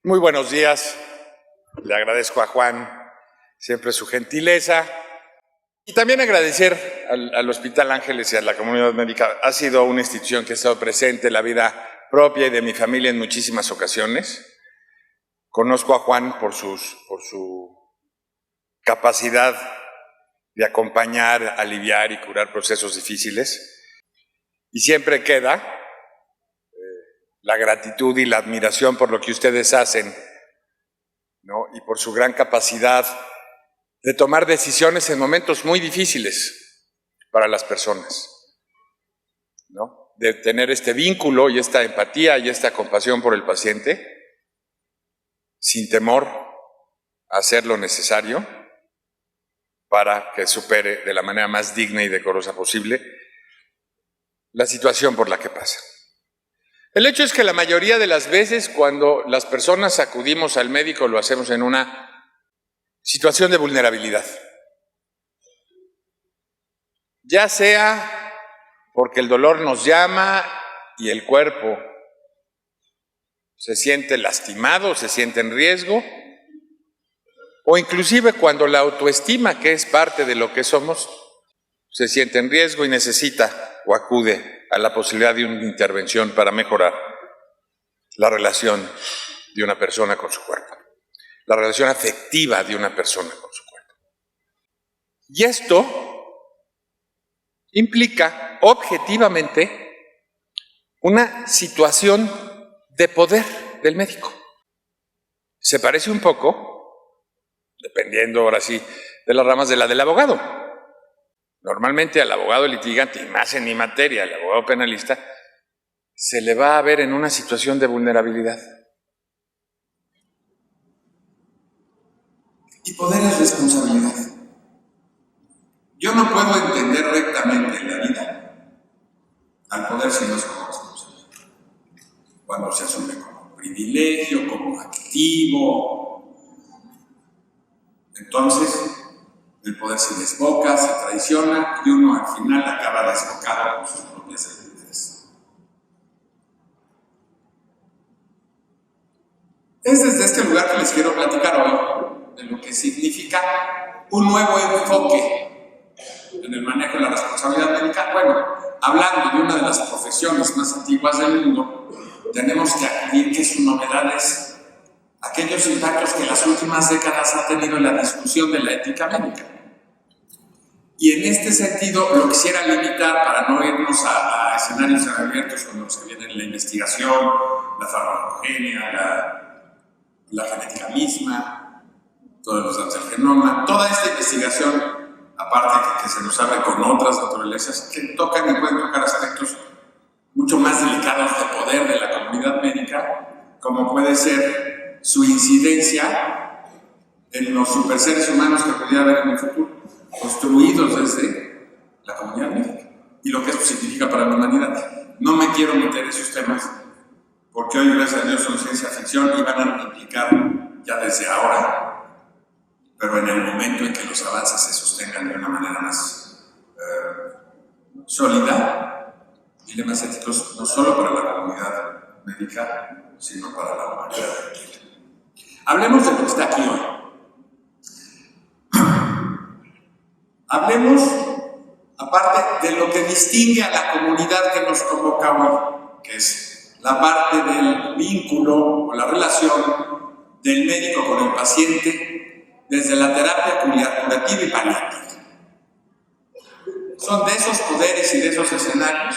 Muy buenos días. Le agradezco a Juan siempre su gentileza y también agradecer al Hospital Ángeles y a la comunidad médica. Ha sido una institución que ha estado presente en la vida propia y de mi familia en muchísimas ocasiones. Conozco a Juan por su capacidad de acompañar, aliviar y curar procesos difíciles. Y siempre queda la gratitud y la admiración por lo que ustedes hacen, ¿no? Y por su gran capacidad de tomar decisiones en momentos muy difíciles para las personas, ¿no? De tener este vínculo y esta empatía y esta compasión por el paciente, sin temor a hacer lo necesario para que supere de la manera más digna y decorosa posible la situación por la que pasa. El hecho es que la mayoría de las veces cuando las personas acudimos al médico lo hacemos en una situación de vulnerabilidad. Ya sea porque el dolor nos llama y el cuerpo se siente lastimado, se siente en riesgo, o inclusive cuando la autoestima, que es parte de lo que somos, se siente en riesgo y necesita o acude a la posibilidad de una intervención para mejorar la relación de una persona con su cuerpo, la relación afectiva de una persona con su cuerpo. Y esto implica objetivamente una situación de poder del médico. Se parece un poco, dependiendo ahora sí de las ramas de la del abogado. Normalmente al abogado litigante, y más en mi materia, al abogado penalista, se le va a ver en una situación de vulnerabilidad. Y poder es responsabilidad. Yo no puedo entender rectamente la vida al poder si no es como responsabilidad. Cuando se asume como privilegio, como activo, entonces el poder se desboca, se traiciona y uno al final acaba desbocado con sus propias habilidades. Es desde este lugar que les quiero platicar hoy de lo que significa un nuevo enfoque en el manejo de la responsabilidad médica. Bueno, hablando de una de las profesiones más antiguas del mundo, tenemos que acudir que su novedad es aquellos impactos que en las últimas décadas ha tenido la discusión de la ética médica. Y en este sentido lo quisiera limitar para no irnos a escenarios abiertos con los que vienen la investigación, la farmacogenia, la genética misma, todos los datos del genoma, toda esta investigación, aparte que se nos abre con otras naturalezas que tocan y pueden tocar aspectos mucho más delicados de poder de la comunidad médica, como puede ser su incidencia en los superseres humanos que podría haber en el futuro, construidos desde la comunidad médica y lo que esto significa para la humanidad. No me quiero meter en esos temas porque hoy, gracias a Dios, son ciencia ficción y van a implicar ya desde ahora, pero en el momento en que los avances se sostengan de una manera más sólida y de más éticos, no solo para la comunidad médica, sino para la humanidad. Hablemos de lo que está aquí hoy. Hablemos, aparte, de lo que distingue a la comunidad que nos convoca hoy, que es la parte del vínculo o la relación del médico con el paciente desde la terapia curativa y paliativa. Son de esos poderes y de esos escenarios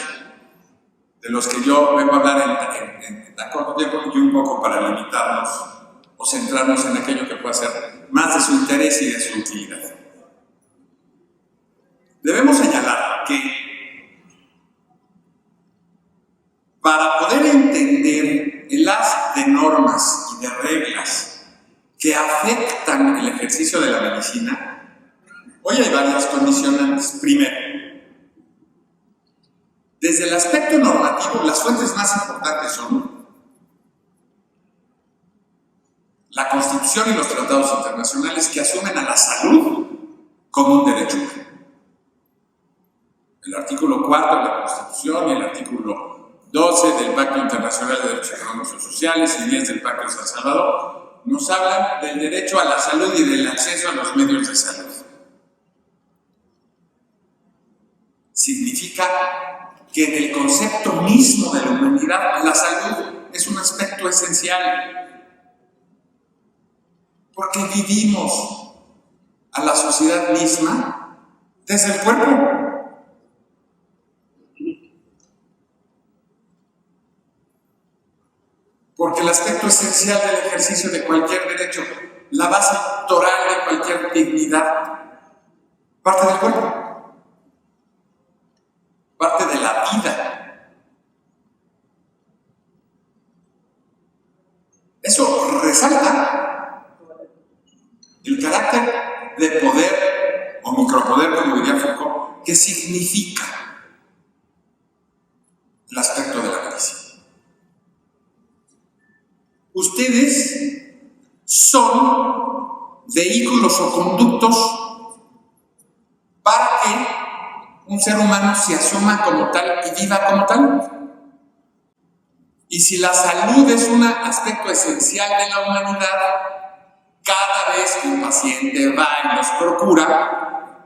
de los que yo vengo a hablar en tan corto tiempo y un poco para limitarnos o centrarnos en aquello que pueda ser más de su interés y de su utilidad. Debemos señalar que para poder entender el haz de normas y de reglas que afectan el ejercicio de la medicina, hoy hay varias condicionantes. Primero, desde el aspecto normativo, las fuentes más importantes son la Constitución y los tratados internacionales que asumen a la salud como un derecho humano. El artículo 4 de la Constitución y el artículo 12 del Pacto Internacional de Derechos Económicos y Sociales y 10 del Pacto de San Salvador, nos hablan del derecho a la salud y del acceso a los medios de salud. Significa que en el concepto mismo de la humanidad, la salud es un aspecto esencial, porque vivimos a la sociedad misma desde el cuerpo. Porque el aspecto esencial del ejercicio de cualquier derecho, la base toral de cualquier dignidad, parte del cuerpo, parte de la vida. Eso resalta el carácter de poder o micropoder, como diría Foucault, que significa el aspecto de la medicina. Ustedes son vehículos o conductos para que un ser humano se asuma como tal y viva como tal. Y si la salud es un aspecto esencial de la humanidad, cada vez que un paciente va y los procura,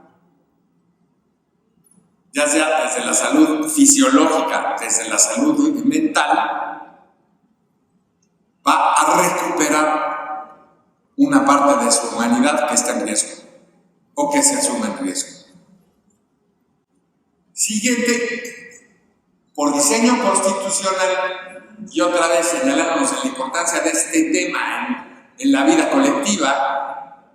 ya sea desde la salud fisiológica, desde la salud mental, va a recuperar una parte de su humanidad que está en riesgo o que se asume en riesgo. Siguiente, por diseño constitucional, y otra vez señalamos la importancia de este tema en la vida colectiva,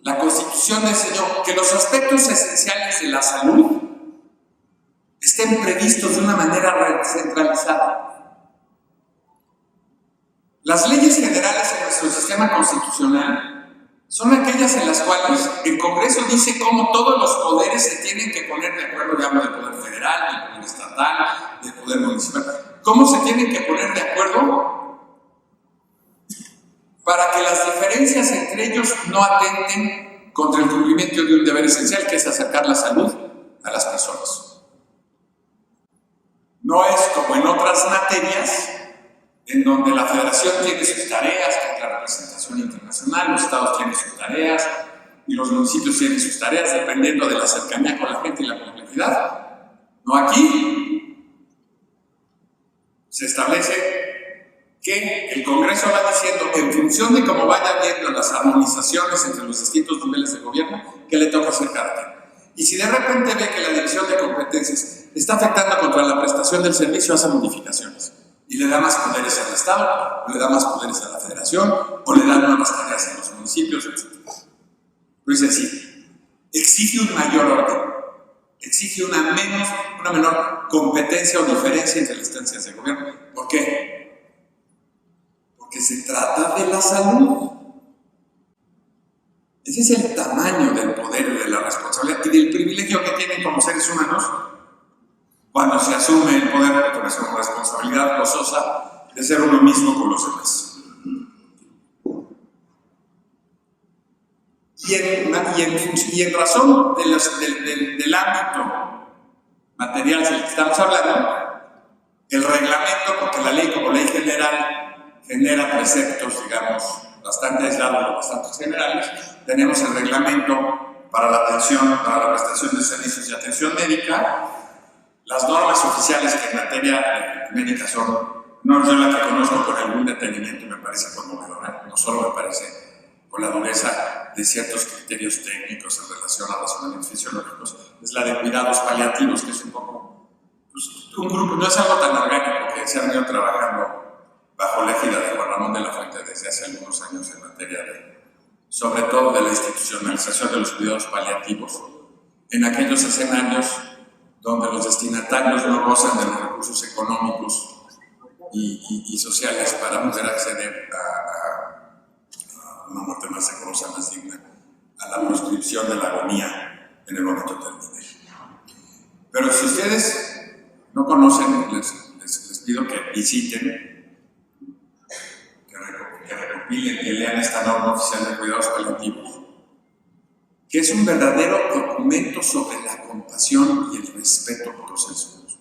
la Constitución enseñó que los aspectos esenciales de la salud estén previstos de una manera centralizada. Las leyes generales en nuestro sistema constitucional son aquellas en las cuales el Congreso dice cómo todos los poderes se tienen que poner de acuerdo, ya hablo del poder federal, del poder estatal, del poder municipal, cómo se tienen que poner de acuerdo para que las diferencias entre ellos no atenten contra el cumplimiento de un deber esencial, que es acercar la salud a las personas. No es como en otras materias en donde la federación tiene sus tareas, que es la representación internacional, los estados tienen sus tareas y los municipios tienen sus tareas dependiendo de la cercanía con la gente y la complejidad. No, aquí se establece que el Congreso va diciendo, en función de cómo vaya viendo las armonizaciones entre los distintos niveles de gobierno, que le toca hacer cada quien. Y si de repente ve que la división de competencias está afectando contra la prestación del servicio, hace modificaciones. Y le da más poderes al Estado, o le da más poderes a la Federación, o le da nuevas tareas a los municipios, etc. Pero es decir, exige un mayor orden, exige una menor competencia o diferencia entre las instancias de gobierno. ¿Por qué? Porque se trata de la salud. Ese es el tamaño del poder, de la responsabilidad y del privilegio que tienen como seres humanos cuando se asume el poder con esa responsabilidad gozosa de ser uno mismo con los demás. Y en razón del ámbito material del que estamos hablando, el reglamento, porque la ley como ley general genera preceptos, digamos, bastante aislados o bastante generales, tenemos el reglamento para la atención, para la prestación de servicios de atención médica. Las normas oficiales que en materia médica son, no yo la que conozco con algún detenimiento, me parece conmovedora, no solo me parece con la dureza de ciertos criterios técnicos en relación a razonamientos fisiológicos, es la de cuidados paliativos, que es un poco, pues, un grupo, no es algo tan orgánico, que se ha venido trabajando bajo la égida de Juan Ramón de la Fuente desde hace algunos años en materia sobre todo de la institucionalización de los cuidados paliativos, en aquellos escenarios donde los destinatarios no gozan de los recursos económicos y sociales para poder acceder a una muerte más decorosa, más digna, a la proscripción de la agonía en el momento terminal. Pero si ustedes no conocen, les pido que visiten, que recopilen, que lean esta norma oficial de cuidados paliativos, que es un verdadero documento sobre la compasión y el respeto por los seres humanos.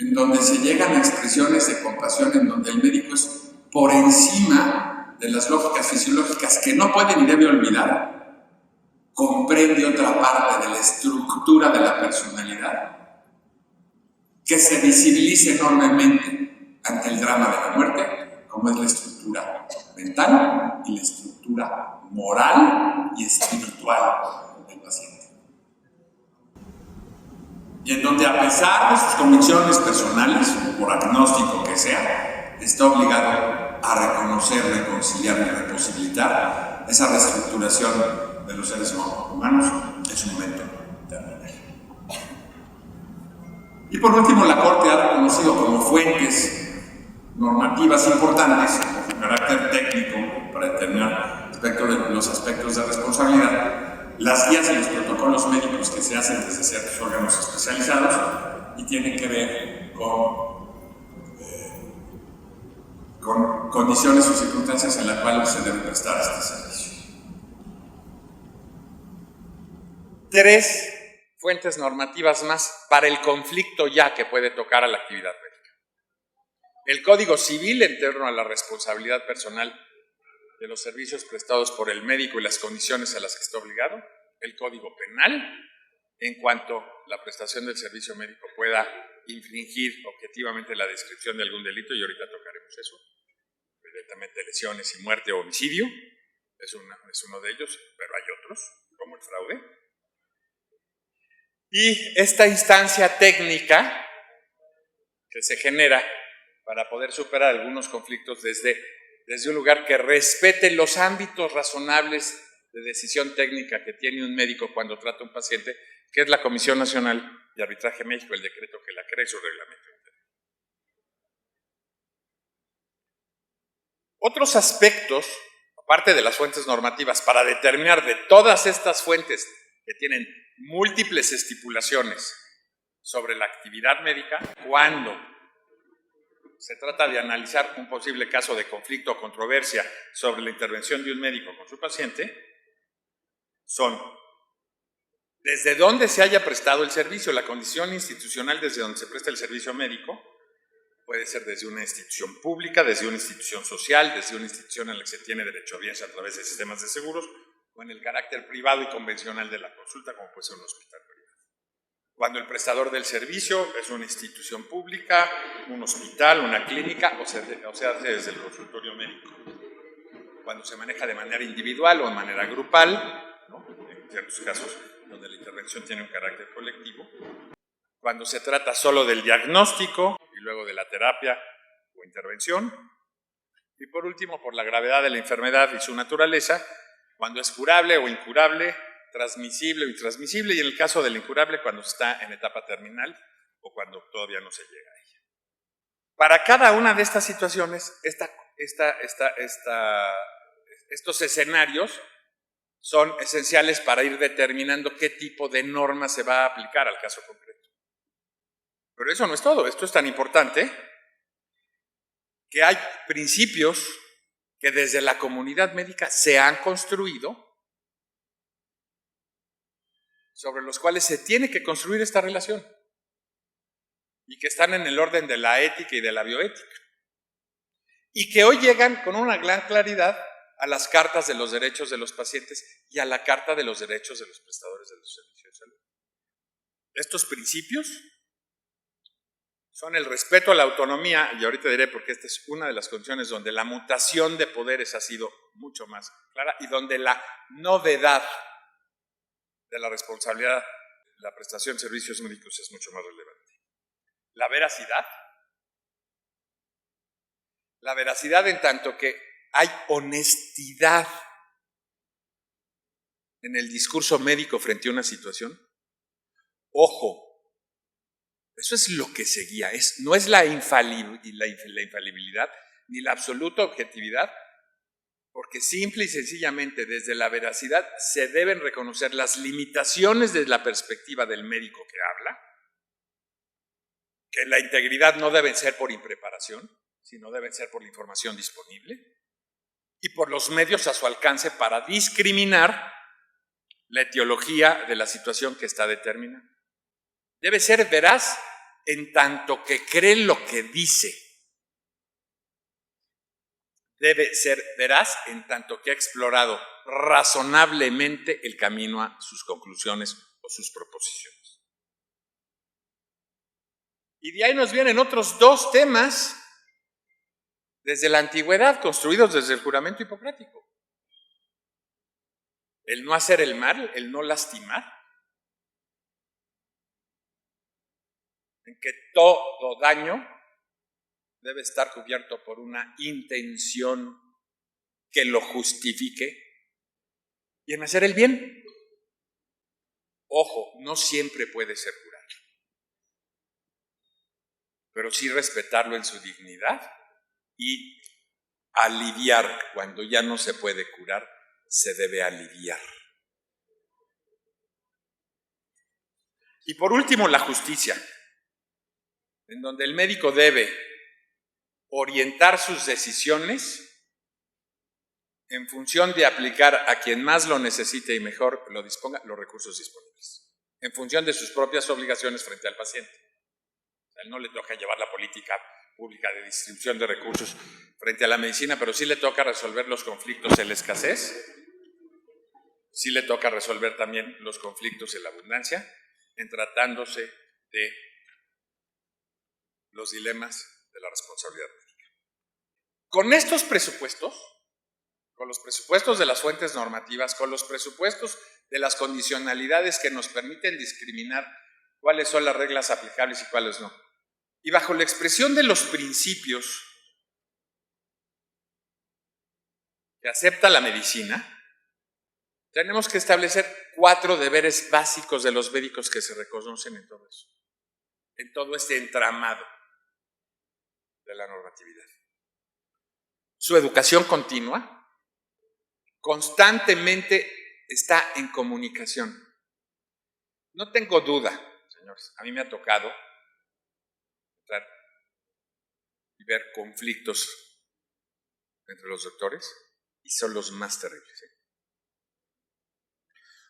en donde se llegan a expresiones de compasión, en donde el médico es por encima de las lógicas fisiológicas que no puede ni debe olvidar, comprende otra parte de la estructura de la personalidad que se visibiliza enormemente ante el drama de la muerte, como es la estructura mental y la estructura moral y espiritual del paciente. Y en donde, a pesar de sus convicciones personales, por agnóstico que sea, está obligado a reconocer, reconciliar y reposibilitar esa reestructuración de los seres humanos en su momento terminal. Y por último, la Corte ha reconocido como fuentes normativas importantes, con carácter técnico, para determinar los aspectos de responsabilidad, las guías y los protocolos médicos que se hacen desde ciertos órganos especializados y tienen que ver con condiciones o circunstancias en las cuales se debe prestar este servicio. 3 fuentes normativas más para el conflicto ya que puede tocar a la actividad médica. El Código Civil en torno a la responsabilidad personal de los servicios prestados por el médico y las condiciones a las que está obligado. El Código Penal en cuanto la prestación del servicio médico pueda infringir objetivamente la descripción de algún delito, y ahorita tocaremos eso. Directamente lesiones y muerte o homicidio es uno de ellos, pero hay otros, como el fraude. Y esta instancia técnica que se genera para poder superar algunos conflictos desde un lugar que respete los ámbitos razonables de decisión técnica que tiene un médico cuando trata a un paciente, que es la Comisión Nacional de Arbitraje Médico, el decreto que la crea y su reglamento interno. Otros aspectos, aparte de las fuentes normativas, para determinar de todas estas fuentes que tienen múltiples estipulaciones sobre la actividad médica, cuando se trata de analizar un posible caso de conflicto o controversia sobre la intervención de un médico con su paciente, son desde dónde se haya prestado el servicio, la condición institucional desde donde se presta el servicio médico, puede ser desde una institución pública, desde una institución social, desde una institución en la que se tiene derecho a bienes a través de sistemas de seguros, o en el carácter privado y convencional de la consulta, como puede ser un hospital privado. Cuando el prestador del servicio es una institución pública, un hospital, una clínica, o se hace desde el consultorio médico. Cuando se maneja de manera individual o de manera grupal, ¿no? En ciertos casos donde la intervención tiene un carácter colectivo. Cuando se trata solo del diagnóstico y luego de la terapia o intervención. Y por último, por la gravedad de la enfermedad y su naturaleza, cuando es curable o incurable, transmisible o intransmisible, y en el caso del incurable, cuando está en etapa terminal o cuando todavía no se llega a ella. Para cada una de estas situaciones, estos escenarios son esenciales para ir determinando qué tipo de norma se va a aplicar al caso concreto. Pero eso no es todo. Esto es tan importante que hay principios que desde la comunidad médica se han construido sobre los cuales se tiene que construir esta relación y que están en el orden de la ética y de la bioética y que hoy llegan con una gran claridad a las cartas de los derechos de los pacientes y a la carta de los derechos de los prestadores de los servicios de salud. Estos principios son el respeto a la autonomía, y ahorita diré porque esta es una de las condiciones donde la mutación de poderes ha sido mucho más clara y donde la novedad de la responsabilidad de la prestación de servicios médicos es mucho más relevante. La veracidad en tanto que hay honestidad en el discurso médico frente a una situación. Ojo, eso es lo que se guía, no es la infalibilidad ni la absoluta objetividad, porque simple y sencillamente desde la veracidad se deben reconocer las limitaciones desde la perspectiva del médico que habla, que la integridad no debe ser por impreparación, sino debe ser por la información disponible y por los medios a su alcance para discriminar la etiología de la situación que está determinada. Debe ser veraz en tanto que cree lo que dice. Debe ser veraz en tanto que ha explorado razonablemente el camino a sus conclusiones o sus proposiciones. Y de ahí nos vienen otros dos temas desde la antigüedad, construidos desde el juramento hipocrático. El no hacer el mal, el no lastimar. En que todo daño debe estar cubierto por una intención que lo justifique. Y en hacer el bien. Ojo, no siempre puede ser curar, pero sí respetarlo en su dignidad y aliviar. Cuando ya no se puede curar, se debe aliviar. Y por último, la justicia, en donde el médico debe orientar sus decisiones en función de aplicar a quien más lo necesite y mejor lo disponga los recursos disponibles, en función de sus propias obligaciones frente al paciente. A él no le toca llevar la política pública de distribución de recursos frente a la medicina, pero sí le toca resolver los conflictos en la escasez, sí le toca resolver también los conflictos en la abundancia, en tratándose de los dilemas de la responsabilidad médica. Con estos presupuestos, con los presupuestos de las fuentes normativas, con los presupuestos de las condicionalidades que nos permiten discriminar cuáles son las reglas aplicables y cuáles no, y bajo la expresión de los principios que acepta la medicina, tenemos que establecer 4 deberes básicos de los médicos que se reconocen en todo eso, en todo este entramado de la normatividad. Su educación continua, constantemente está en comunicación. No tengo duda, señores, a mí me ha tocado entrar y ver conflictos entre los doctores y son los más terribles.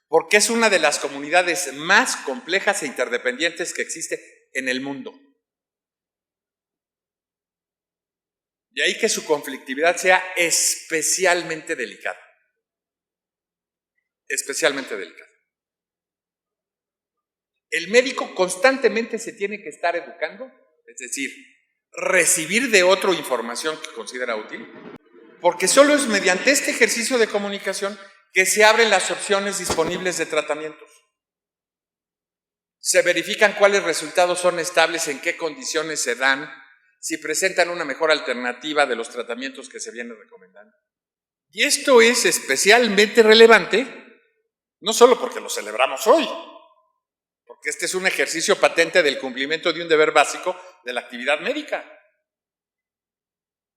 Porque es una de las comunidades más complejas e interdependientes que existe en el mundo. De ahí que su conflictividad sea especialmente delicada. Especialmente delicada. El médico constantemente se tiene que estar educando, es decir, recibir de otro información que considera útil, porque solo es mediante este ejercicio de comunicación que se abren las opciones disponibles de tratamientos. Se verifican cuáles resultados son estables, en qué condiciones se dan, si presentan una mejor alternativa de los tratamientos que se vienen recomendando. Y esto es especialmente relevante, no solo porque lo celebramos hoy, porque este es un ejercicio patente del cumplimiento de un deber básico de la actividad médica,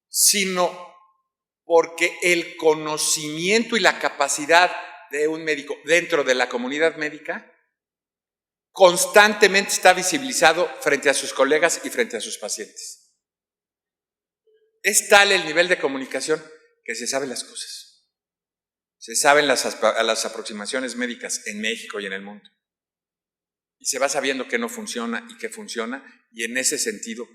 sino porque el conocimiento y la capacidad de un médico dentro de la comunidad médica constantemente está visibilizado frente a sus colegas y frente a sus pacientes. Es tal el nivel de comunicación que se saben las cosas. Se saben las aproximaciones médicas en México y en el mundo. Y se va sabiendo qué no funciona y qué funciona. Y en ese sentido,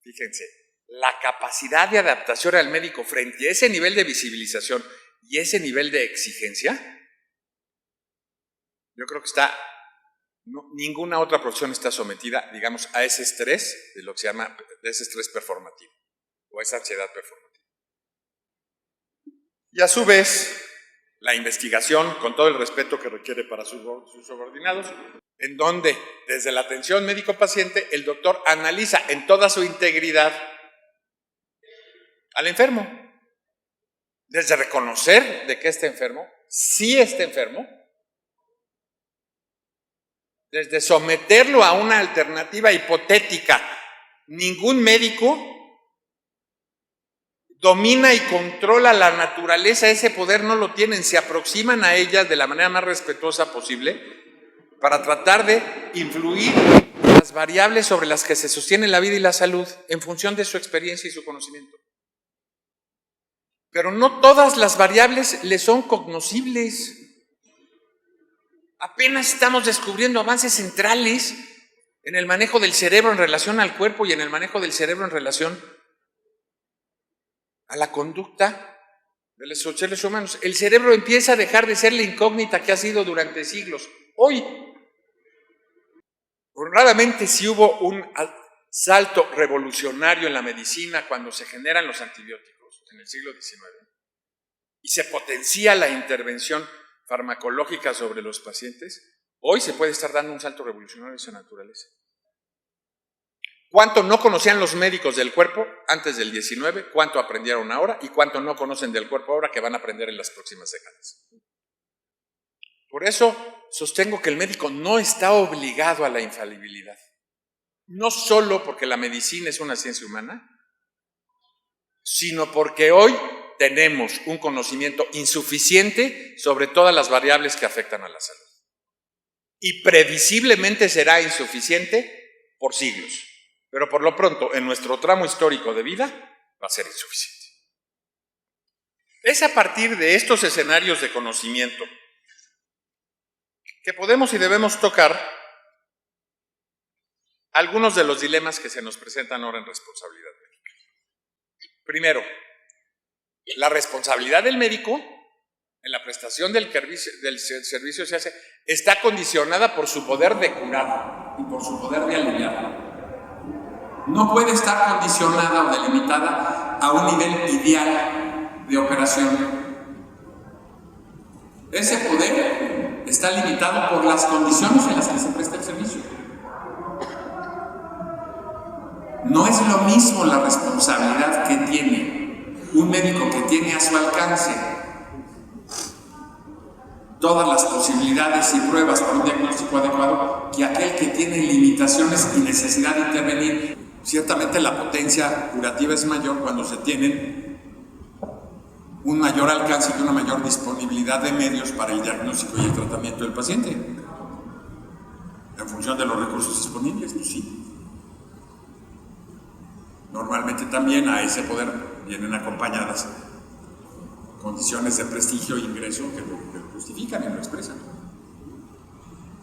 fíjense, la capacidad de adaptación al médico frente a ese nivel de visibilización y ese nivel de exigencia, yo creo que ninguna otra profesión está sometida, digamos, a ese estrés, de lo que se llama, de ese estrés performativo, o esa ansiedad performativa. Y a su vez, la investigación, con todo el respeto que requiere para sus subordinados, en donde, desde la atención médico-paciente, el doctor analiza en toda su integridad al enfermo. Desde reconocer de qué está enfermo, si está enfermo, desde someterlo a una alternativa hipotética. Ningún médico domina y controla la naturaleza, ese poder no lo tienen, se aproximan a ella de la manera más respetuosa posible para tratar de influir en las variables sobre las que se sostiene la vida y la salud en función de su experiencia y su conocimiento. Pero no todas las variables le son cognoscibles. Apenas estamos descubriendo avances centrales en el manejo del cerebro en relación al cuerpo y en el manejo del cerebro en relación a la conducta de los seres humanos. El cerebro empieza a dejar de ser la incógnita que ha sido durante siglos. Hoy, honradamente, sí hubo un salto revolucionario en la medicina cuando se generan los antibióticos en el siglo XIX y se potencia la intervención farmacológica sobre los pacientes. Hoy se puede estar dando un salto revolucionario en esa naturaleza. ¿Cuánto no conocían los médicos del cuerpo antes del 19? ¿Cuánto aprendieron ahora? ¿Y cuánto no conocen del cuerpo ahora que van a aprender en las próximas décadas? Por eso sostengo que el médico no está obligado a la infalibilidad. No solo porque la medicina es una ciencia humana, sino porque hoy tenemos un conocimiento insuficiente sobre todas las variables que afectan a la salud. Y previsiblemente será insuficiente por siglos. Pero por lo pronto, en nuestro tramo histórico de vida, va a ser insuficiente. Es a partir de estos escenarios de conocimiento que podemos y debemos tocar algunos de los dilemas que se nos presentan ahora en responsabilidad médica. Primero, la responsabilidad del médico en la prestación del servicio se hace, está condicionada por su poder de curar y por su poder de aliviar. No puede estar condicionada o delimitada a un nivel ideal de operación. Ese poder está limitado por las condiciones en las que se presta el servicio. No es lo mismo la responsabilidad que tiene un médico que tiene a su alcance todas las posibilidades y pruebas para un diagnóstico adecuado que aquel que tiene limitaciones y necesidad de intervenir. Ciertamente la potencia curativa es mayor cuando se tienen un mayor alcance y una mayor disponibilidad de medios para el diagnóstico y el tratamiento del paciente. En función de los recursos disponibles, pues sí. Normalmente también a ese poder vienen acompañadas condiciones de prestigio e ingreso que lo justifican y lo expresan.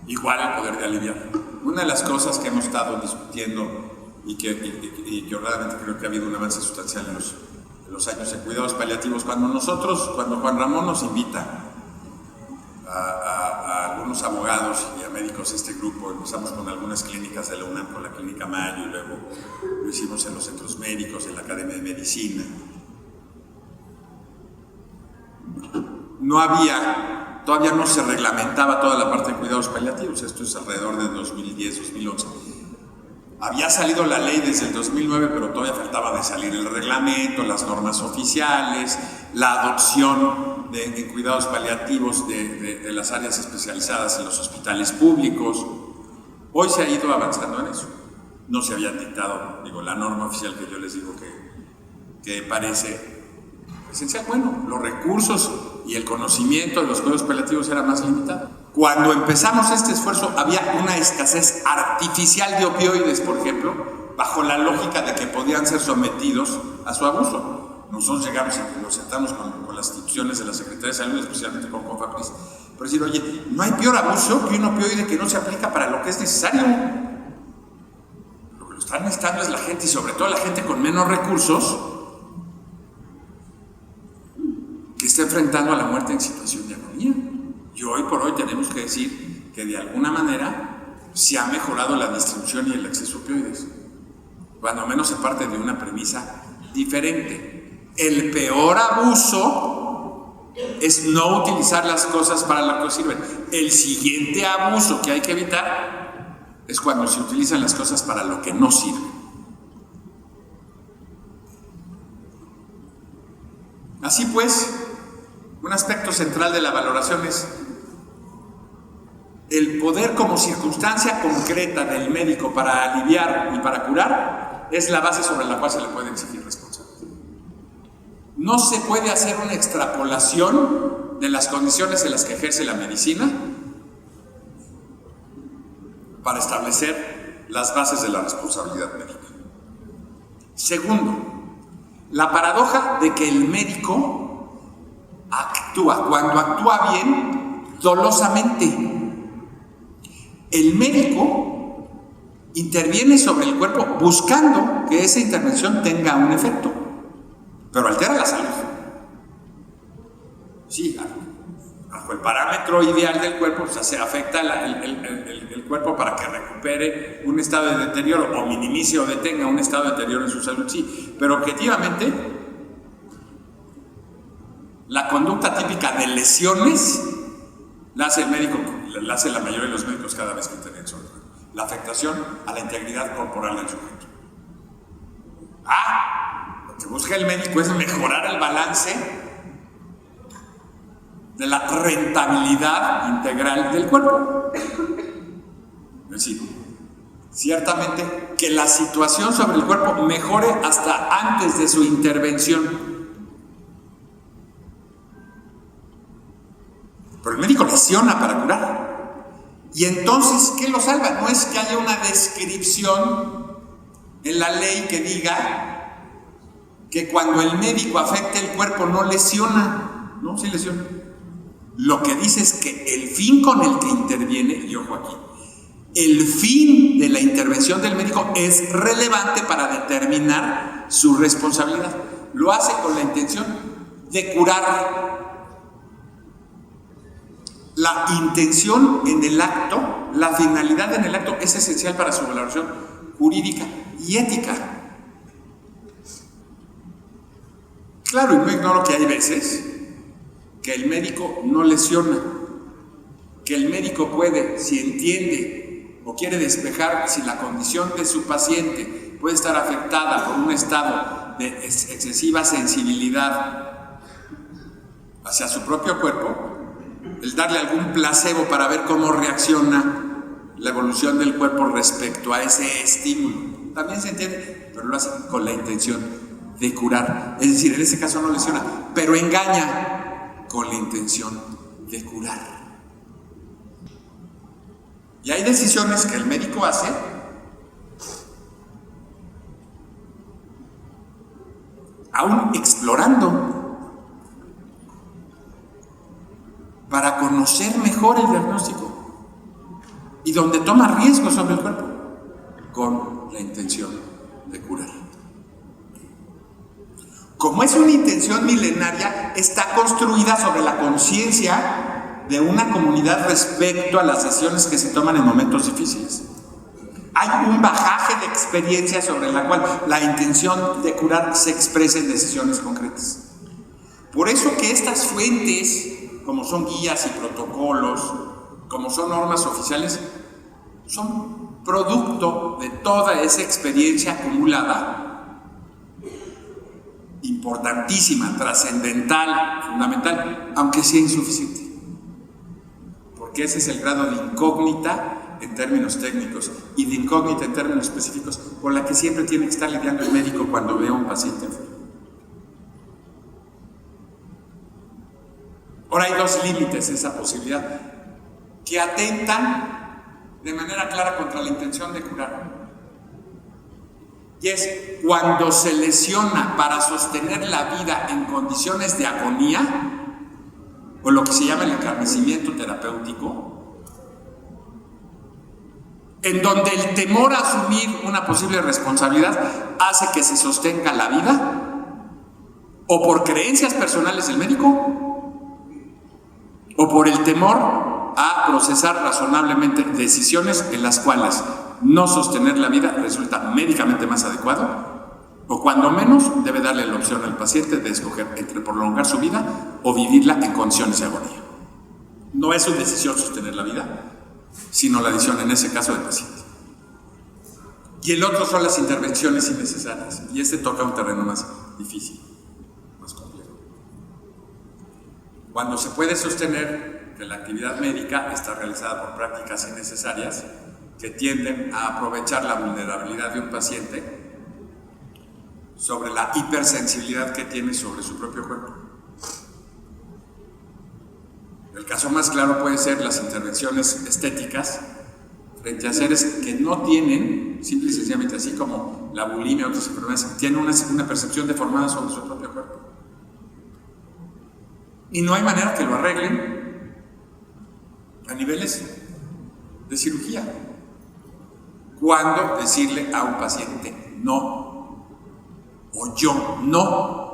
Igual el poder de aliviar. Una de las cosas que hemos estado discutiendo y que honradamente creo que ha habido un avance sustancial en los años en cuidados paliativos, cuando Juan Ramón nos invita a algunos abogados y a médicos de este grupo, empezamos con algunas clínicas de la UNAM, con la Clínica Mayo, y luego lo hicimos en los centros médicos, en la Academia de Medicina. Todavía no se reglamentaba toda la parte de cuidados paliativos, esto es alrededor de 2010, 2011. Había salido la ley desde el 2009, pero todavía faltaba de salir el reglamento, las normas oficiales, la adopción de cuidados paliativos de las áreas especializadas en los hospitales públicos. Hoy se ha ido avanzando en eso. No se había dictado, la norma oficial que yo les digo que parece esencial. Bueno, los recursos y el conocimiento de los cuidados paliativos era más limitado. Cuando empezamos este esfuerzo había una escasez artificial de opioides, por ejemplo, bajo la lógica de que podían ser sometidos a su abuso. Nosotros llegamos y nos sentamos con las instituciones de la Secretaría de Salud, especialmente con CONFAPRIS, para decir, oye, no hay peor abuso que un opioide que no se aplica para lo que es necesario. Lo que lo están necesitando es la gente, y sobre todo la gente con menos recursos, que está enfrentando a la muerte en situación de agonía. Y hoy por hoy tenemos que decir que de alguna manera se ha mejorado la distribución y el acceso a opioides. Cuando menos se parte de una premisa diferente. El peor abuso es no utilizar las cosas para lo que sirven. El siguiente abuso que hay que evitar es cuando se utilizan las cosas para lo que no sirven. Así pues, un aspecto central de la valoración es el poder como circunstancia concreta del médico para aliviar y para curar es la base sobre la cual se le puede exigir responsabilidad. No se puede hacer una extrapolación de las condiciones en las que ejerce la medicina para establecer las bases de la responsabilidad médica. Segundo, la paradoja de que el médico actúa, cuando actúa bien, dolosamente. El médico interviene sobre el cuerpo buscando que esa intervención tenga un efecto, pero altera la salud. Sí, bajo el parámetro ideal del cuerpo, o sea, se afecta el cuerpo para que recupere un estado de deterioro o minimice o detenga un estado de deterioro en su salud, sí, pero objetivamente la conducta típica de lesiones la hace el médico, la hace la mayoría de los médicos cada vez que tienen sobre la afectación a la integridad corporal del sujeto. Lo que busca el médico es mejorar el balance de la rentabilidad integral del cuerpo. Es decir, ciertamente que la situación sobre el cuerpo mejore hasta antes de su intervención. Pero el médico lesiona para curar. Y entonces, ¿qué lo salva? No es que haya una descripción en la ley que diga que cuando el médico afecta el cuerpo no lesiona. No, sí lesiona. Lo que dice es que el fin con el que interviene, y ojo aquí, el fin de la intervención del médico es relevante para determinar su responsabilidad. Lo hace con la intención de curar. La intención en el acto, la finalidad en el acto es esencial para su valoración jurídica y ética. Claro, y no ignoro que hay veces que el médico no lesiona, que el médico puede, si entiende o quiere despejar si la condición de su paciente puede estar afectada por un estado de excesiva sensibilidad hacia su propio cuerpo, el darle algún placebo para ver cómo reacciona la evolución del cuerpo respecto a ese estímulo. También se entiende, pero lo hace con la intención de curar. Es decir, en ese caso no lesiona, pero engaña con la intención de curar. Y hay decisiones que el médico hace aún explorando para conocer mejor el diagnóstico y donde toma riesgos sobre el cuerpo con la intención de curar. Como es una intención milenaria, está construida sobre la conciencia de una comunidad respecto a las decisiones que se toman en momentos difíciles. Hay un bagaje de experiencia sobre la cual la intención de curar se expresa en decisiones concretas. Por eso que estas fuentes, como son guías y protocolos, como son normas oficiales, son producto de toda esa experiencia acumulada, importantísima, trascendental, fundamental, aunque sea insuficiente. Porque ese es el grado de incógnita en términos técnicos y de incógnita en términos específicos con la que siempre tiene que estar lidiando el médico cuando ve a un paciente enfermo. Ahora hay dos límites a esa posibilidad que atentan de manera clara contra la intención de curar. Y es cuando se lesiona para sostener la vida en condiciones de agonía, o lo que se llama el encarnecimiento terapéutico, en donde el temor a asumir una posible responsabilidad hace que se sostenga la vida, o por creencias personales del médico, o por el temor a procesar razonablemente decisiones en las cuales no sostener la vida resulta médicamente más adecuado, o cuando menos debe darle la opción al paciente de escoger entre prolongar su vida o vivirla en condiciones de agonía. No es su decisión sostener la vida, sino la decisión en ese caso del paciente. Y el otro son las intervenciones innecesarias, y este toca un terreno más difícil, más complejo. Cuando se puede sostener que la actividad médica está realizada por prácticas innecesarias que tienden a aprovechar la vulnerabilidad de un paciente sobre la hipersensibilidad que tiene sobre su propio cuerpo. El caso más claro puede ser las intervenciones estéticas frente a seres que no tienen, simple y sencillamente así como la bulimia o otras enfermedades, tienen una percepción deformada sobre su propio cuerpo. Y no hay manera que lo arreglen a niveles de cirugía. cuándo decirle a un paciente no o yo no.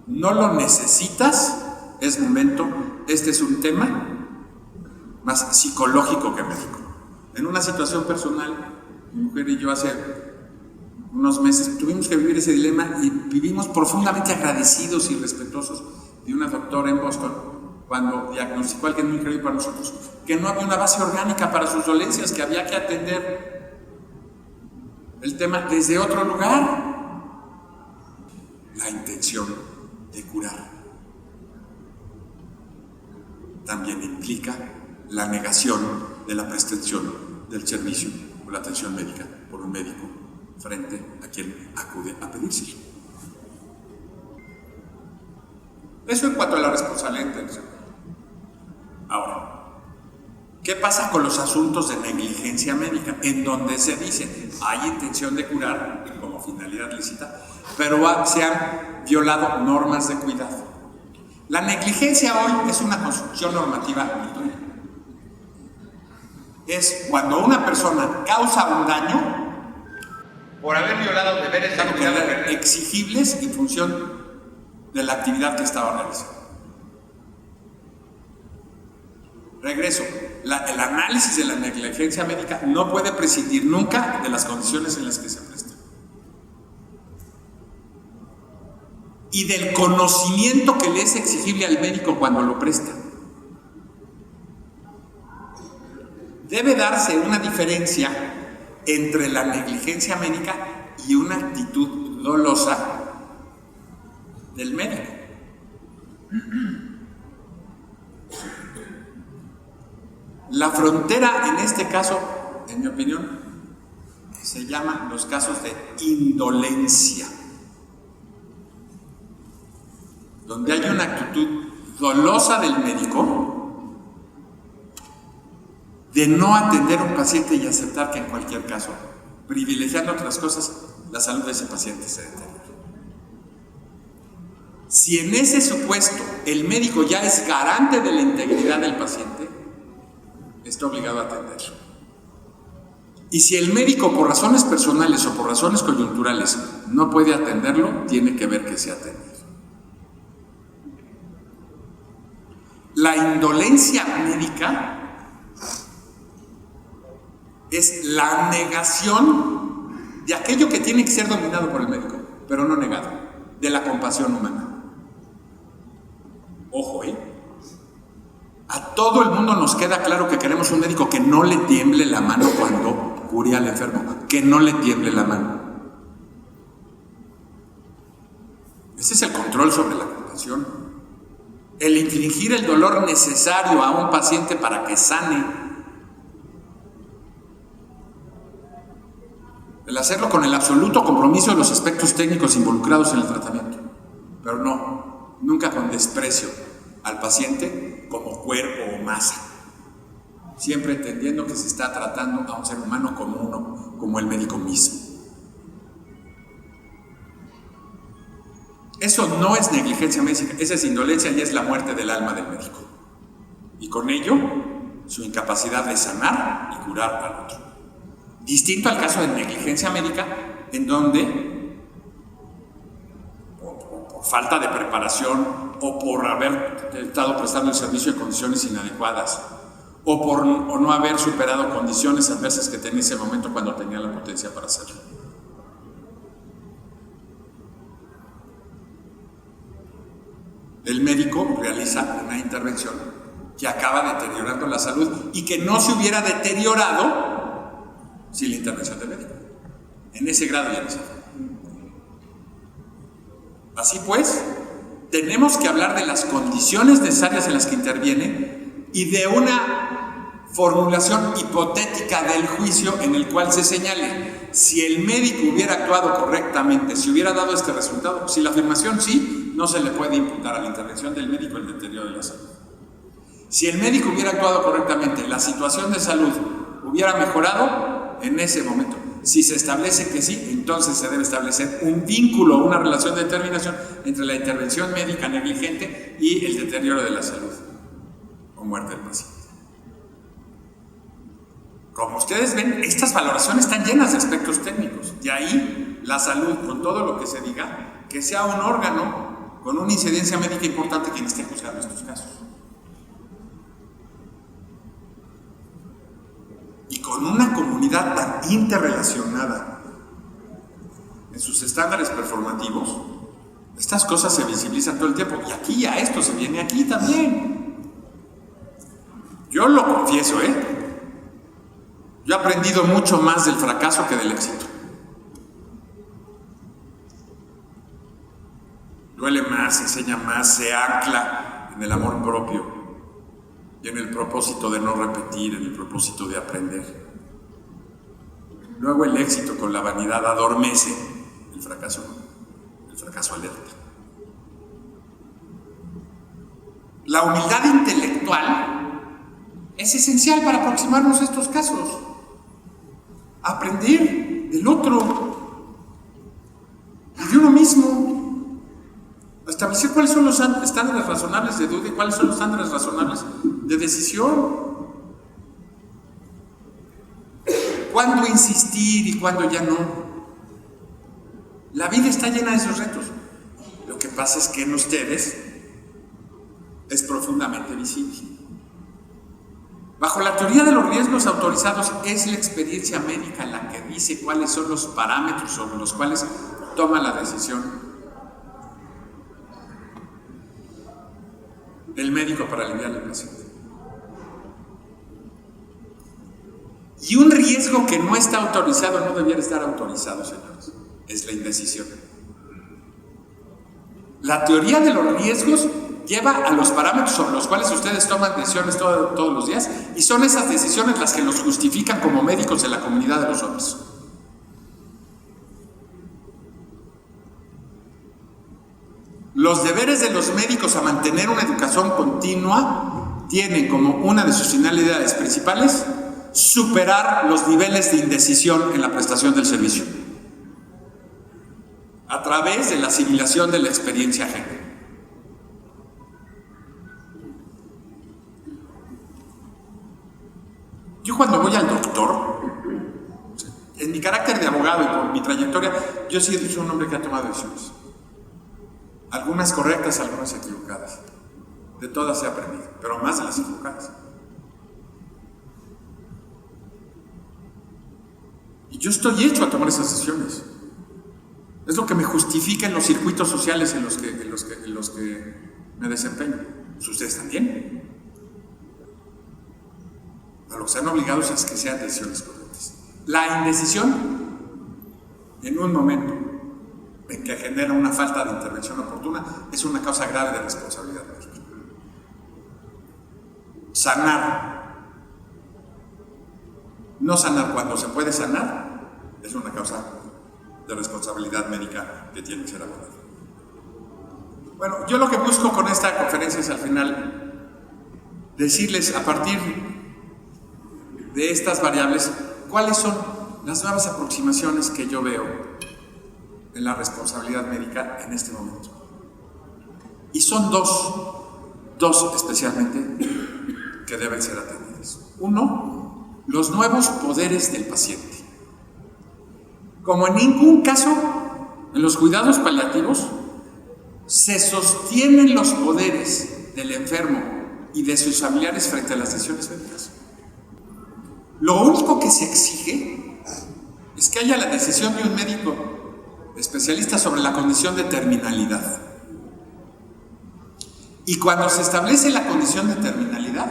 No lo necesitas, es momento. Este es un tema más psicológico que médico. En una situación personal, mi mujer y yo hace unos meses tuvimos que vivir ese dilema y vivimos profundamente agradecidos y respetuosos de una doctora en Boston cuando diagnosticó a alguien muy querido para nosotros que no había una base orgánica para sus dolencias, que había que atender el tema desde otro lugar. La intención de curar también implica la negación de la prestación del servicio o la atención médica por un médico frente a quien acude a pedírselo. Eso en cuanto a la responsabilidad de intención. Ahora, ¿qué pasa con los asuntos de negligencia médica? En donde se dice, hay intención de curar como finalidad lícita, pero se han violado normas de cuidado. La negligencia hoy es una construcción normativa arbitraria. Es cuando una persona causa un daño por haber violado deberes de cuidado exigibles en función de la actividad que estaba realizando. Regreso, el análisis de la negligencia médica no puede prescindir nunca de las condiciones en las que se presta. Y del conocimiento que le es exigible al médico cuando lo presta. Debe darse una diferencia entre la negligencia médica y una actitud dolosa del médico. La frontera en este caso, en mi opinión, se llama los casos de indolencia, donde hay una actitud dolosa del médico de no atender a un paciente y aceptar que en cualquier caso, privilegiando otras cosas, la salud de ese paciente se deteriora. Si en ese supuesto el médico ya es garante de la integridad del paciente, está obligado a atenderlo. Y si el médico por razones personales o por razones coyunturales no puede atenderlo, tiene que ver que se atiende. La indolencia médica es la negación de aquello que tiene que ser dominado por el médico, pero no negado, de la compasión humana. Ojo, a todo el mundo nos queda claro que queremos un médico que no le tiemble la mano cuando cure al enfermo, que no le tiemble la mano. Ese es el control sobre la compasión. El infligir el dolor necesario a un paciente para que sane. El hacerlo con el absoluto compromiso de los aspectos técnicos involucrados en el tratamiento. Pero no, nunca con desprecio al paciente como cuerpo o masa. Siempre entendiendo que se está tratando a un ser humano como uno, como el médico mismo. Eso no es negligencia médica, esa es indolencia y es la muerte del alma del médico. Y con ello, su incapacidad de sanar y curar al otro. Distinto al caso de negligencia médica, en donde, por falta de preparación, o por haber estado prestando el servicio en condiciones inadecuadas, o por no haber superado condiciones adversas que tenía en ese momento cuando tenía la potencia para hacerlo. El médico realiza una intervención que acaba deteriorando la salud y que no se hubiera deteriorado sin la intervención del médico. En ese grado y en ese grado. Así pues, tenemos que hablar de las condiciones necesarias en las que interviene y de una formulación hipotética del juicio en el cual se señale si el médico hubiera actuado correctamente, si hubiera dado este resultado. Si la afirmación sí, no se le puede imputar a la intervención del médico el deterioro de la salud. Si el médico hubiera actuado correctamente, la situación de salud hubiera mejorado en ese momento. Si se establece que sí, entonces se debe establecer un vínculo, una relación de determinación entre la intervención médica negligente y el deterioro de la salud o muerte del paciente. Como ustedes ven, estas valoraciones están llenas de aspectos técnicos. De ahí la salud, con todo lo que se diga, que sea un órgano con una incidencia médica importante quien esté juzgando estos casos. Y con una comunidad tan interrelacionada en sus estándares performativos, estas cosas se visibilizan todo el tiempo. Y aquí a esto se viene aquí también. Yo lo confieso, yo he aprendido mucho más del fracaso que del éxito. Duele más, enseña más, se ancla en el amor propio y en el propósito de no repetir, en el propósito de aprender. Luego el éxito con la vanidad adormece el fracaso alerta. La humildad intelectual es esencial para aproximarnos a estos casos. Aprender del otro y de uno mismo. Establecer cuáles son los estándares razonables de duda y cuáles son los estándares razonables de decisión. ¿Cuándo insistir y cuándo ya no? La vida está llena de esos retos. Lo que pasa es que en ustedes es profundamente visible. Bajo la teoría de los riesgos autorizados, es la experiencia médica la que dice cuáles son los parámetros sobre los cuales toma la decisión el médico para aliviar al paciente. Y un riesgo que no está autorizado, no debiera estar autorizado, señores, es la indecisión. La teoría de los riesgos lleva a los parámetros sobre los cuales ustedes toman decisiones todos los días, y son esas decisiones las que los justifican como médicos en la comunidad de los hombres. Los deberes de los médicos a mantener una educación continua tienen como una de sus finalidades principales superar los niveles de indecisión en la prestación del servicio a través de la asimilación de la experiencia ajena. Yo cuando voy al doctor, en mi carácter de abogado y por mi trayectoria, yo sí soy un hombre que ha tomado decisiones. Algunas correctas, algunas equivocadas. De todas he aprendido, pero más de las equivocadas. Y yo estoy hecho a tomar esas decisiones. Es lo que me justifica en los circuitos sociales en los que me desempeño. ¿Ustedes también? A lo que están obligados es que sean decisiones correctas. La indecisión, en un momento en que genera una falta de intervención oportuna, es una causa grave de responsabilidad médica. Sanar, no sanar cuando se puede sanar, es una causa de responsabilidad médica que tiene que ser abordada. Bueno, yo lo que busco con esta conferencia es al final decirles a partir de estas variables cuáles son las nuevas aproximaciones que yo veo en la responsabilidad médica en este momento. Y son dos especialmente que deben ser atendidas. Uno, los nuevos poderes del paciente. Como en ningún caso en los cuidados paliativos se sostienen los poderes del enfermo y de sus familiares frente a las decisiones médicas. Lo único que se exige es que haya la decisión de un médico especialista sobre la condición de terminalidad. Y cuando se establece la condición de terminalidad,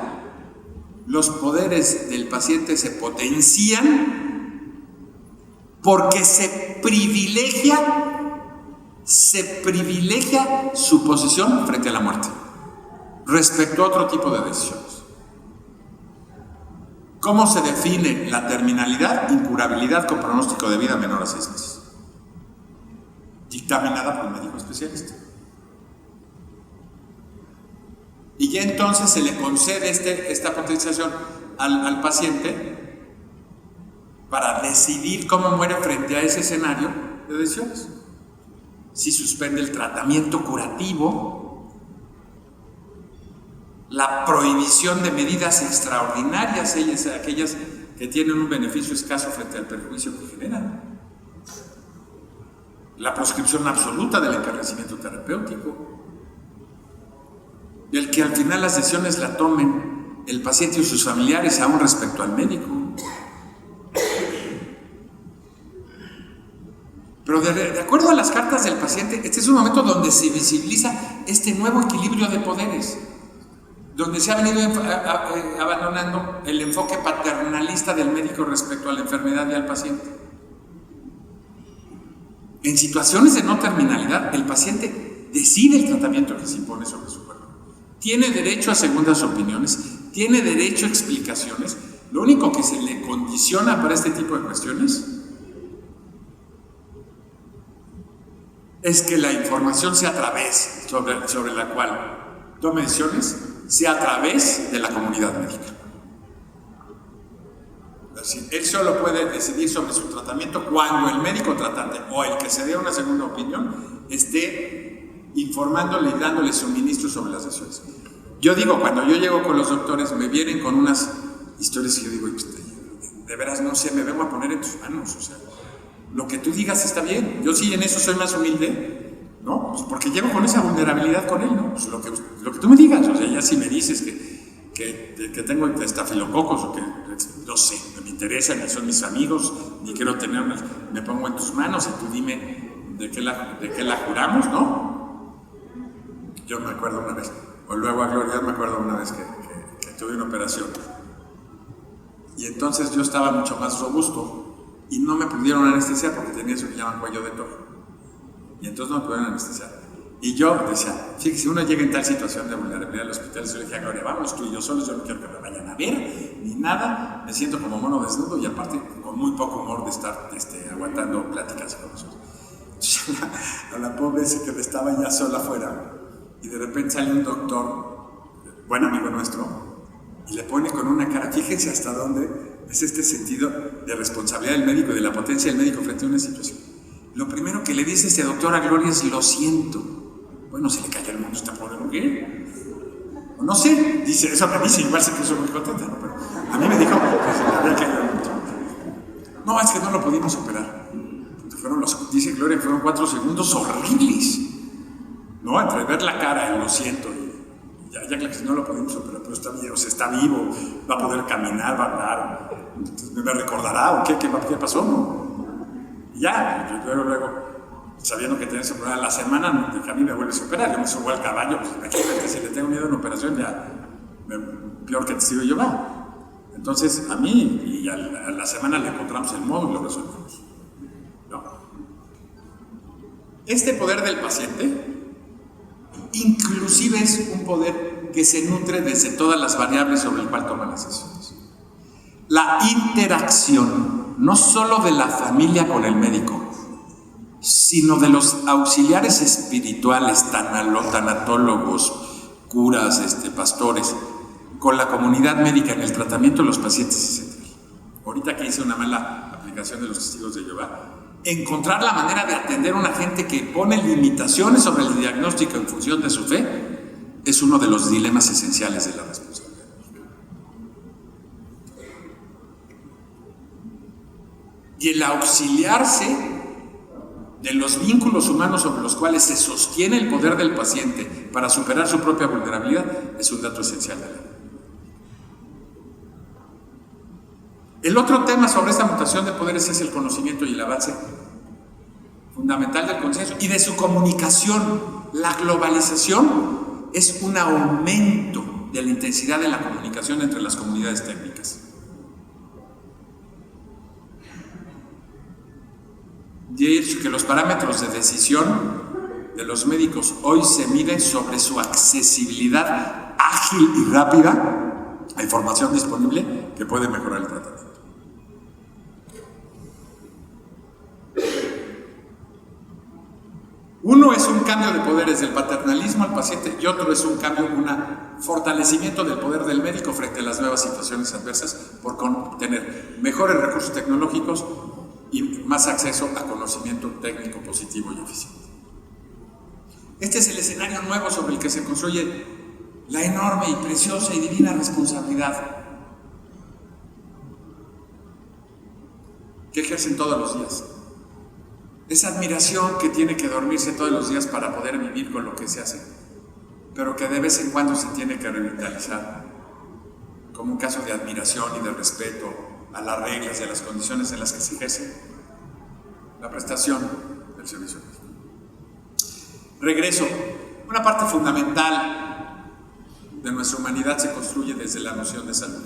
los poderes del paciente se potencian porque se privilegia su posición frente a la muerte respecto a otro tipo de decisiones. ¿Cómo se define la terminalidad? Incurabilidad con pronóstico de vida menor a 6 meses. Dictaminada por un médico especialista. Y ya entonces se le concede esta potenciación al paciente para decidir cómo muere frente a ese escenario de decisiones. Si suspende el tratamiento curativo, la prohibición de medidas extraordinarias, aquellas que tienen un beneficio escaso frente al perjuicio que generan. La proscripción absoluta del encarnecimiento terapéutico, del que al final las decisiones la tomen el paciente y sus familiares aún respecto al médico. Pero de acuerdo a las cartas del paciente, este es un momento donde se visibiliza este nuevo equilibrio de poderes, donde se ha venido abandonando el enfoque paternalista del médico respecto a la enfermedad y al paciente. En situaciones de no terminalidad, el paciente decide el tratamiento que se impone sobre su cuerpo. Tiene derecho a segundas opiniones, tiene derecho a explicaciones. Lo único que se le condiciona para este tipo de cuestiones es que la información sea a través sobre la cual tome decisiones, sea a través de la comunidad médica. Es decir, él solo puede decidir sobre su tratamiento cuando el médico tratante o el que se dé una segunda opinión esté informándole y dándole suministro sobre las decisiones. Yo digo, cuando yo llego con los doctores, me vienen con unas historias que yo digo, de veras no sé, me vengo a poner en tus manos, o sea, lo que tú digas está bien. Yo sí en eso soy más humilde, ¿no? Pues porque llevo con esa vulnerabilidad con él, ¿no? Pues lo que tú me digas, o sea, ya si me dices que tengo estafilococos o que, no sé, no me interesa, ni son mis amigos, ni quiero tener unas, me pongo en tus manos y tú dime de qué la juramos, ¿no? Yo me acuerdo una vez, o luego a Gloria me acuerdo una vez que tuve una operación y entonces yo estaba mucho más robusto y no me pudieron anestesiar porque tenía eso que llaman cuello de toro. Y entonces no me pudieron anestesiar. Y yo decía, fíjese, si uno llega en tal situación de vulnerabilidad al hospital, yo le dije a Gloria, vamos tú y yo solos, yo no quiero que me vayan a ver, ni nada, me siento como mono desnudo y aparte con muy poco humor de estar aguantando pláticas con nosotros. Entonces a la pobre se que estaba ya sola afuera y de repente sale un doctor, buen amigo nuestro, y le pone con una cara, fíjense hasta dónde es este sentido de responsabilidad del médico y de la potencia del médico frente a una situación. Lo primero que le dice este doctor a Gloria es, lo siento. Bueno, se le cayó el mundo a esta pobre mujer. O no sé, dice, eso me dice, igual se puso muy contenta, ¿no? Pero a mí me dijo que se le había caído el mundo. No, es que no lo pudimos operar. Dice Gloria, fueron 4 segundos horribles, ¿no? Entre ver la cara y lo siento, y ya que no lo pudimos operar, pero está bien, o sea, está vivo, va a poder caminar, va a hablar, entonces me recordará, o qué pasó, ¿no? Y ya, yo luego, sabiendo que tenía ese problema, la semana a mí me vuelves a operar, yo me subo al caballo, pues imagínate, si le tengo miedo a una operación, peor que te sigo yo va. Entonces, a mí, y a la semana le encontramos el modo y lo resolvemos. ¿No? Este poder del paciente, inclusive es un poder que se nutre desde todas las variables sobre el cual toma las decisiones. La interacción, no solo de la familia con el médico, sino de los auxiliares espirituales, tanatólogos, curas, pastores, con la comunidad médica en el tratamiento de los pacientes es central. Ahorita que hice una mala aplicación de los testigos de Jehová, encontrar la manera de atender a una gente que pone limitaciones sobre el diagnóstico en función de su fe es uno de los dilemas esenciales de la responsabilidad. Y el auxiliarse de los vínculos humanos sobre los cuales se sostiene el poder del paciente para superar su propia vulnerabilidad es un dato esencial de la vida. El otro tema sobre esta mutación de poderes es el conocimiento y el avance fundamental del consenso y de su comunicación. La globalización es un aumento de la intensidad de la comunicación entre las comunidades técnicas. De hecho, que los parámetros de decisión de los médicos hoy se miden sobre su accesibilidad ágil y rápida a información disponible que puede mejorar el tratamiento. Uno es un cambio de poderes del paternalismo al paciente y otro es un cambio, un fortalecimiento del poder del médico frente a las nuevas situaciones adversas por tener mejores recursos tecnológicos y más acceso a conocimiento técnico positivo y eficiente. Este es el escenario nuevo sobre el que se construye la enorme y preciosa y divina responsabilidad que ejercen todos los días. Esa admiración que tiene que dormirse todos los días para poder vivir con lo que se hace, pero que de vez en cuando se tiene que revitalizar, como un caso de admiración y de respeto a las reglas y a las condiciones en las que se ejerce la prestación del servicio médico. Regreso. Una parte fundamental de nuestra humanidad se construye desde la noción de salud.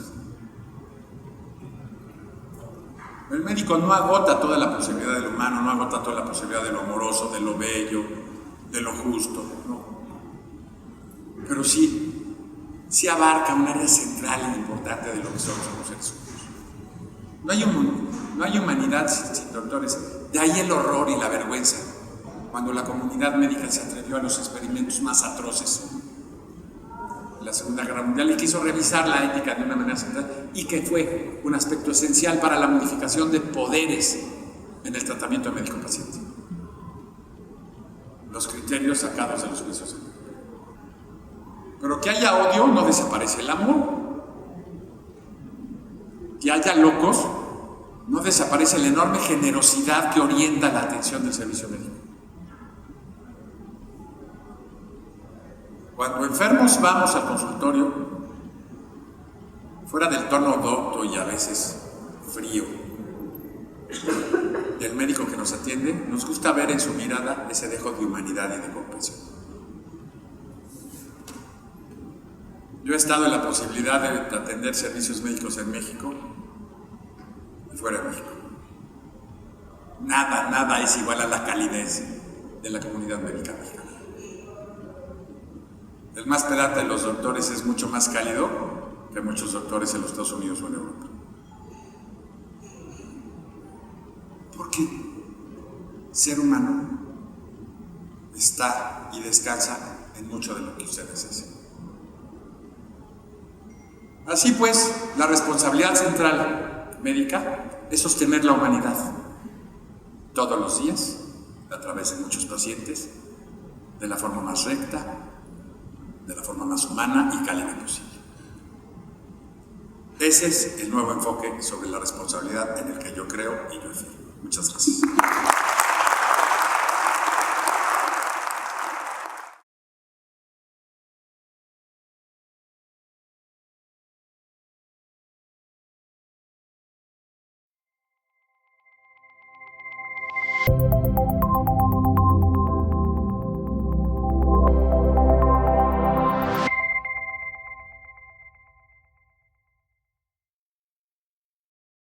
El médico no agota toda la posibilidad del humano, no agota toda la posibilidad de lo amoroso, de lo bello, de lo justo, no. Pero sí abarca un área central e importante de lo que somos como seres humanos. No hay humanidad sin doctores. De ahí el horror y la vergüenza cuando la comunidad médica se atrevió a los experimentos más atroces en la Segunda Guerra Mundial y quiso revisar la ética de una manera central, y que fue un aspecto esencial para la modificación de poderes en el tratamiento médico-paciente. Los criterios sacados de los juicios. Pero que haya odio no desaparece el amor. Que haya locos no desaparece la enorme generosidad que orienta la atención del servicio médico. Cuando enfermos vamos al consultorio, fuera del tono docto y a veces frío del médico que nos atiende, nos gusta ver en su mirada ese dejo de humanidad y de comprensión. Yo he estado en la posibilidad de atender servicios médicos en México y fuera de México. Nada es igual a la calidez de la comunidad médica mexicana. El más pedante de los doctores es mucho más cálido que muchos doctores en los Estados Unidos o en Europa. Porque ser humano está y descansa en mucho de lo que ustedes hacen. Así pues, la responsabilidad central médica es sostener la humanidad todos los días, a través de muchos pacientes, de la forma más recta, de la forma más humana y cálida posible. Ese es el nuevo enfoque sobre la responsabilidad en el que yo creo y yo afirmo. Muchas gracias.